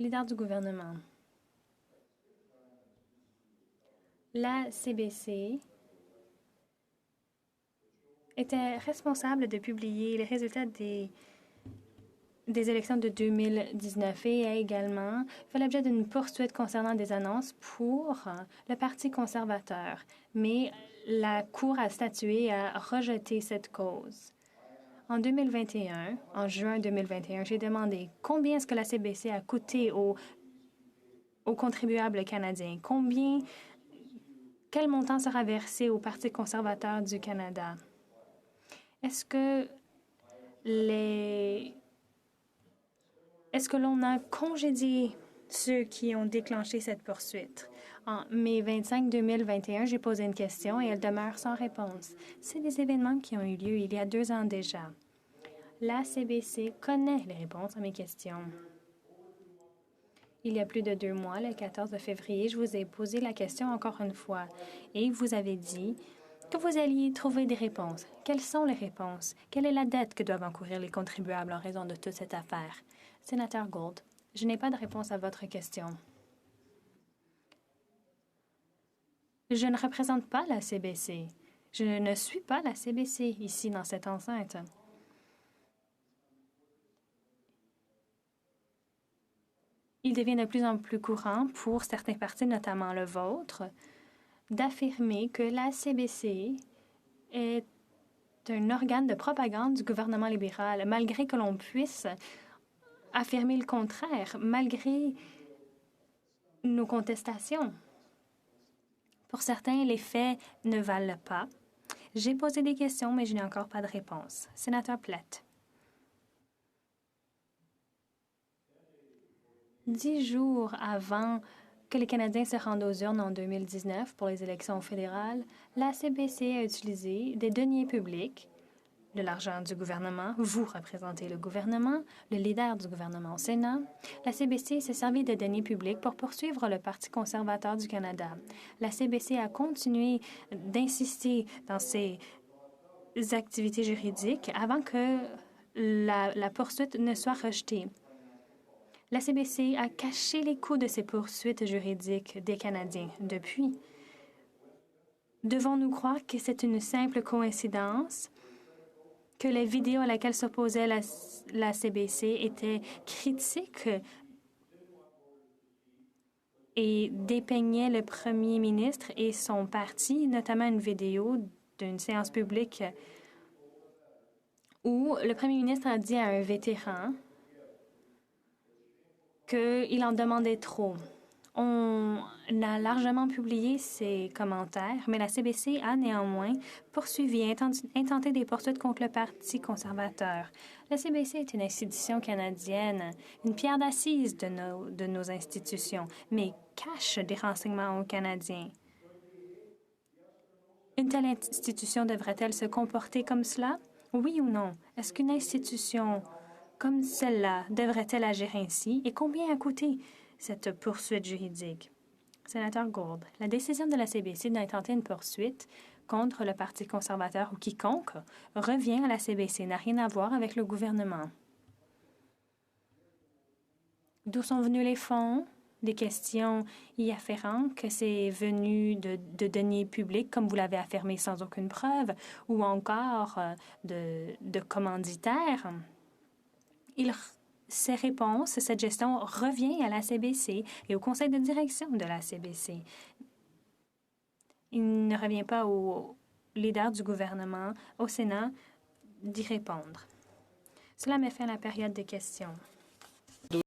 Leader du gouvernement. La CBC était responsable de publier les résultats des élections de 2019 et a également fait l'objet d'une poursuite concernant des annonces pour le Parti conservateur. Mais la Cour a statué et a rejeté cette cause. En 2021, en juin 2021, j'ai demandé combien est-ce que la CBC a coûté aux contribuables canadiens, quel montant sera versé au Parti conservateur du Canada. Est-ce que l'on a congédié ceux qui ont déclenché cette poursuite? En mai 25 2021, j'ai posé une question et elle demeure sans réponse. C'est des événements qui ont eu lieu il y a 2 ans déjà. La CBC connaît les réponses à mes questions. Il y a plus de 2 mois, le 14 février, je vous ai posé la question encore une fois et vous avez dit que vous alliez trouver des réponses. Quelles sont les réponses? Quelle est la dette que doivent encourir les contribuables en raison de toute cette affaire? Sénateur Gould, je n'ai pas de réponse à votre question. Je ne représente pas la CBC. Je ne suis pas la CBC ici dans cette enceinte. Il devient de plus en plus courant pour certains partis, notamment le vôtre, d'affirmer que la CBC est un organe de propagande du gouvernement libéral, malgré que l'on puisse affirmer le contraire, malgré nos contestations. Pour certains, les faits ne valent pas. J'ai posé des questions, mais je n'ai encore pas de réponse. Sénateur Plett. 10 jours avant que les Canadiens se rendent aux urnes en 2019 pour les élections fédérales, la CBC a utilisé des deniers publics, de l'argent du gouvernement. Vous représentez le gouvernement, le leader du gouvernement au Sénat. La CBC s'est servi de deniers publics pour poursuivre le Parti conservateur du Canada. La CBC a continué d'insister dans ses activités juridiques avant que la poursuite ne soit rejetée. La CBC a caché les coûts de ces poursuites juridiques des Canadiens depuis. Devons-nous croire que c'est une simple coïncidence, que les vidéos à laquelle s'opposait la CBC étaient critiques et dépeignaient le premier ministre et son parti, notamment une vidéo d'une séance publique où le premier ministre a dit à un vétéran qu'il en demandait trop. On a largement publié ces commentaires, mais la CBC a néanmoins poursuivi et intenté des poursuites contre le Parti conservateur. La CBC est une institution canadienne, une pierre d'assise de nos institutions, mais cache des renseignements aux Canadiens. Une telle institution devrait-elle se comporter comme cela? Oui ou non? Est-ce qu'une institution comme celle-là devrait-elle agir ainsi? Et combien a coûté cette poursuite juridique? Sénateur Gould, la décision de la CBC d'intenter une poursuite contre le Parti conservateur ou quiconque revient à la CBC, n'a rien à voir avec le gouvernement. D'où sont venus les fonds? Des questions y afférentes, que c'est venu de deniers publics, comme vous l'avez affirmé sans aucune preuve, ou encore de commanditaires. Ces réponses, cette gestion revient à la CBC et au conseil de direction de la CBC. Il ne revient pas au leader du gouvernement, au Sénat, d'y répondre. Cela met fin à la période des questions.